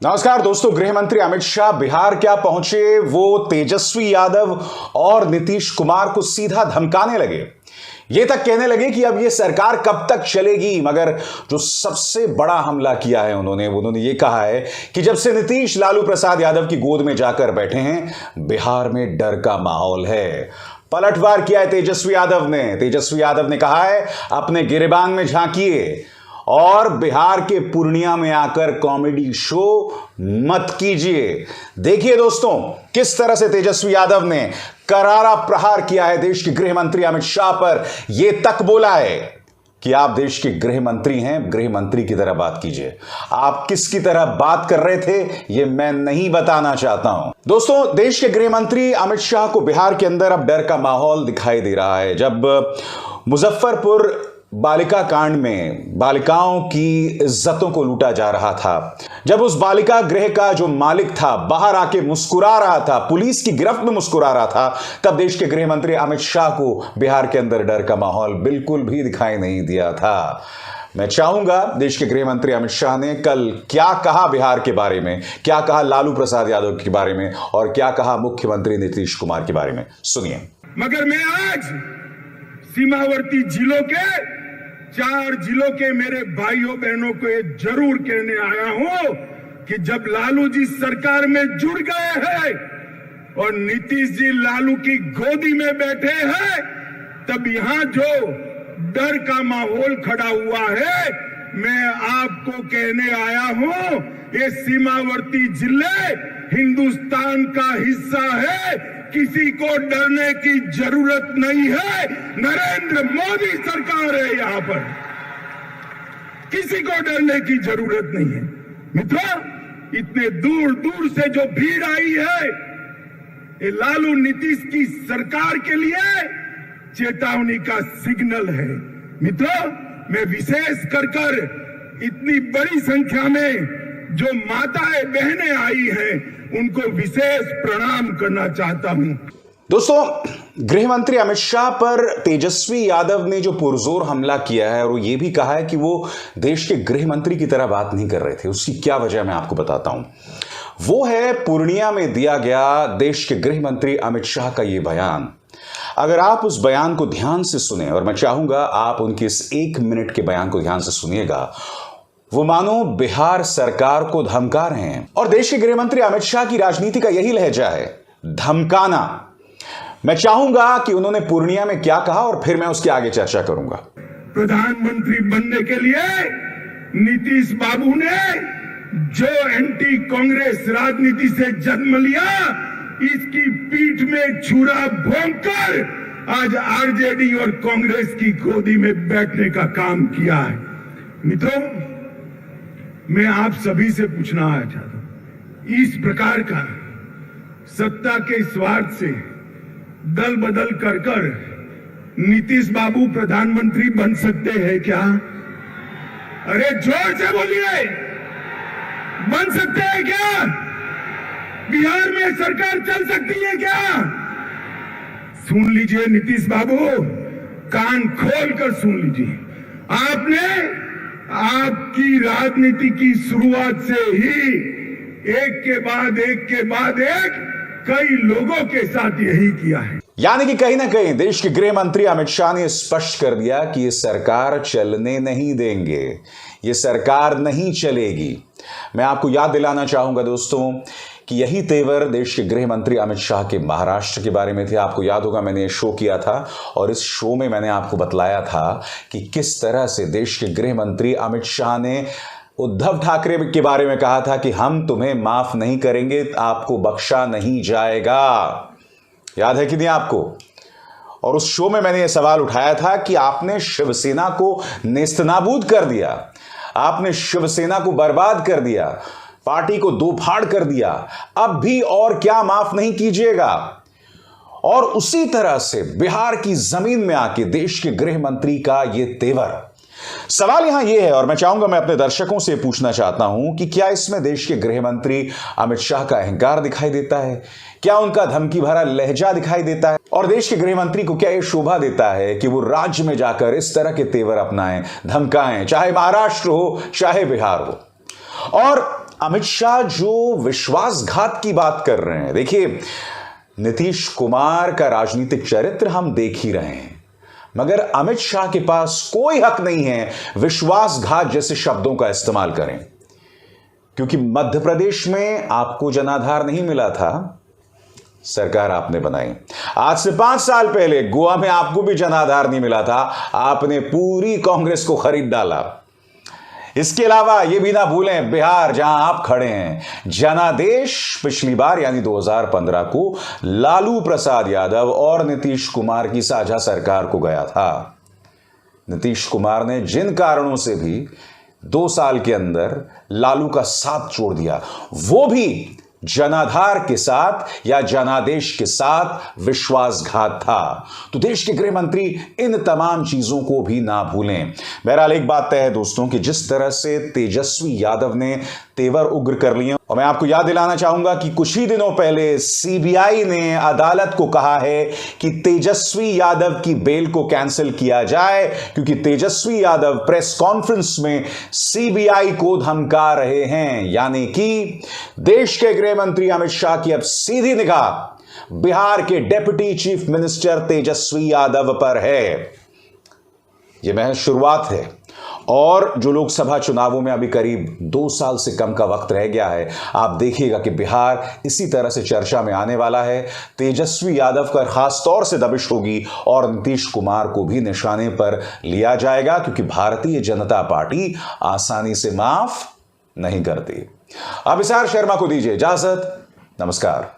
नमस्कार दोस्तों, गृह मंत्री अमित शाह बिहार क्या पहुंचे। वो तेजस्वी यादव और नीतीश कुमार को सीधा धमकाने लगे। ये तक कहने लगे कि अब ये सरकार कब तक चलेगी। मगर जो सबसे बड़ा हमला किया है उन्होंने ये कहा है कि जब से नीतीश लालू प्रसाद यादव की गोद में जाकर बैठे हैं, बिहार में डर का माहौल है। पलटवार किया है तेजस्वी यादव ने कहा है, अपने गिरेबान में झांकिए और बिहार के पूर्णिया में आकर कॉमेडी शो मत कीजिए। देखिए दोस्तों, किस तरह से तेजस्वी यादव ने करारा प्रहार किया है देश के गृह मंत्री अमित शाह पर। यह तक बोला है कि आप देश के गृह मंत्री हैं, गृह मंत्री की तरह बात कीजिए। आप किसकी तरह बात कर रहे थे यह मैं नहीं बताना चाहता हूं। दोस्तों, देश के गृह मंत्री अमित शाह को बिहार के अंदर अब डर का माहौल दिखाई दे रहा है। जब मुजफ्फरपुर बालिका कांड में बालिकाओं की इज्जतों को लूटा जा रहा था, जब उस बालिका गृह का जो मालिक था बाहर आके मुस्कुरा रहा था, पुलिस की गिरफ्त में मुस्कुरा रहा था, तब देश के गृह मंत्री अमित शाह को बिहार के अंदर डर का माहौल बिल्कुल भी दिखाई नहीं दिया था। मैं चाहूंगा देश के गृह मंत्री अमित शाह ने कल क्या कहा बिहार के बारे में, क्या कहा लालू प्रसाद यादव के बारे में और क्या कहा मुख्यमंत्री नीतीश कुमार के बारे में। सुनिए। मगर मैं आज सीमावर्ती जिलों के 4 जिलों के मेरे भाइयों बहनों को ये जरूर कहने आया हूं कि जब लालू जी सरकार में जुड़ गए हैं और नीतीश जी लालू की गोदी में बैठे हैं, तब यहां जो डर का माहौल खड़ा हुआ है, मैं आपको कहने आया हूं, ये सीमावर्ती जिले हिंदुस्तान का हिस्सा है। किसी को डरने की जरूरत नहीं है। नरेंद्र मोदी सरकार है यहां पर, किसी को डरने की जरूरत नहीं है। मित्रों, इतने दूर दूर से जो भीड़ आई है, ये लालू नीतीश की सरकार के लिए चेतावनी का सिग्नल है। मित्रों, मैं विशेष कर इतनी बड़ी संख्या में जो माताएं बहनें आई हैं, उनको विशेष प्रणाम करना चाहता हूं। दोस्तों, गृह मंत्री अमित शाह पर तेजस्वी यादव ने जो पुरजोर हमला किया है और वो ये भी कहा है कि वो देश के गृह मंत्री की तरह बात नहीं कर रहे थे, उसकी क्या वजह मैं आपको बताता हूं। वो है पूर्णिया में दिया गया देश के गृह मंत्री अमित शाह का ये बयान। अगर आप उस बयान को ध्यान से सुने, और मैं चाहूंगा आप उनके इस 1 मिनट के बयान को ध्यान से सुनिएगा, वो मानो बिहार सरकार को धमका रहे हैं। और देश के गृह मंत्री अमित शाह की राजनीति का यही लहजा है, धमकाना। मैं चाहूंगा कि उन्होंने पूर्णिया में क्या कहा और फिर मैं उसके आगे चर्चा करूंगा। प्रधानमंत्री बनने के लिए नीतीश बाबू ने जो एंटी कांग्रेस राजनीति से जन्म लिया, इसकी पीठ में छुरा भोंककर आज आरजेडी और कांग्रेस की गोदी में बैठने का काम किया है। मित्रों, मैं आप सभी से पूछना चाहता हूं, इस प्रकार का सत्ता के स्वार्थ से दल बदल कर नीतीश बाबू प्रधानमंत्री बन सकते हैं क्या? अरे जोर से बोलिए, बन सकते हैं क्या? बिहार में सरकार चल सकती है क्या? सुन लीजिए नीतीश बाबू, कान खोलकर सुन लीजिए। आपने आपकी राजनीति की शुरुआत से ही एक के बाद एक कई लोगों के साथ यही किया है। यानी कि कहीं ना कहीं देश के गृह मंत्री अमित शाह ने स्पष्ट कर दिया कि ये सरकार चलने नहीं देंगे, ये सरकार नहीं चलेगी। मैं आपको याद दिलाना चाहूंगा दोस्तों कि यही तेवर देश के गृह मंत्री अमित शाह के महाराष्ट्र के बारे में थे। आपको याद होगा, मैंने ये शो किया था और इस शो में मैंने आपको बतलाया था कि किस तरह से देश के गृह मंत्री अमित शाह ने उद्धव ठाकरे के बारे में कहा था कि हम तुम्हें माफ नहीं करेंगे, आपको बख्शा नहीं जाएगा। याद है कि नहीं आपको? और उस शो में मैंने यह सवाल उठाया था कि आपने शिवसेना को नेस्तनाबूद कर दिया, आपने शिवसेना को बर्बाद कर दिया, पार्टी को दो फाड़ कर दिया, अब भी और क्या माफ नहीं कीजिएगा। और उसी तरह से बिहार की जमीन में आके देश के गृह मंत्री का यह तेवर। सवाल यहां यह है, और मैं चाहूंगा, मैं अपने दर्शकों से पूछना चाहता हूं कि क्या इसमें देश के गृह मंत्री अमित शाह का अहंकार दिखाई देता है? क्या उनका धमकी भरा लहजा दिखाई देता है? और देश के गृह मंत्री को क्या यह शोभा देता है कि वो राज्य में जाकर इस तरह के तेवर अपनाएं, धमकाएं, चाहे महाराष्ट्र हो चाहे बिहार हो? और अमित शाह जो विश्वासघात की बात कर रहे हैं, देखिए नीतीश कुमार का राजनीतिक चरित्र हम देख ही रहे हैं, मगर अमित शाह के पास कोई हक नहीं है विश्वासघात जैसे शब्दों का इस्तेमाल करें, क्योंकि मध्य प्रदेश में आपको जनाधार नहीं मिला था, सरकार आपने बनाई। आज से 5 साल पहले गोवा में आपको भी जनाधार नहीं मिला था, आपने पूरी कांग्रेस को खरीद डाला। इसके अलावा यह भी ना भूलें, बिहार जहां आप खड़े हैं, जनादेश पिछली बार यानी 2015 को लालू प्रसाद यादव और नीतीश कुमार की साझा सरकार को गया था। नीतीश कुमार ने जिन कारणों से भी 2 साल के अंदर लालू का साथ छोड़ दिया, वो भी जनाधार के साथ या जनादेश के साथ विश्वासघात था। तो देश के गृह मंत्री इन तमाम चीजों को भी ना भूलें। बहरहाल एक बात तय है दोस्तों कि जिस तरह से तेजस्वी यादव ने तेवर उग्र कर लिए, और मैं आपको याद दिलाना चाहूंगा कि कुछ ही दिनों पहले सीबीआई ने अदालत को कहा है कि तेजस्वी यादव की बेल को कैंसिल किया जाए, क्योंकि तेजस्वी यादव प्रेस कॉन्फ्रेंस में सीबीआई को धमका रहे हैं। यानी कि देश के गृह मंत्री अमित शाह की अब सीधी निगाह बिहार के deputy chief minister Tejashwi Yadav पर है। यह महज शुरुआत है, और जो लोकसभा चुनावों में अभी करीब 2 साल से कम का वक्त रह गया है, आप देखिएगा कि बिहार इसी तरह से चर्चा में आने वाला है। तेजस्वी यादव का खास तौर से दबिश होगी और नीतीश कुमार को भी निशाने पर लिया जाएगा, क्योंकि भारतीय जनता पार्टी आसानी से माफ नहीं करती। अब विशाल शर्मा को दीजिए इजाजत। नमस्कार।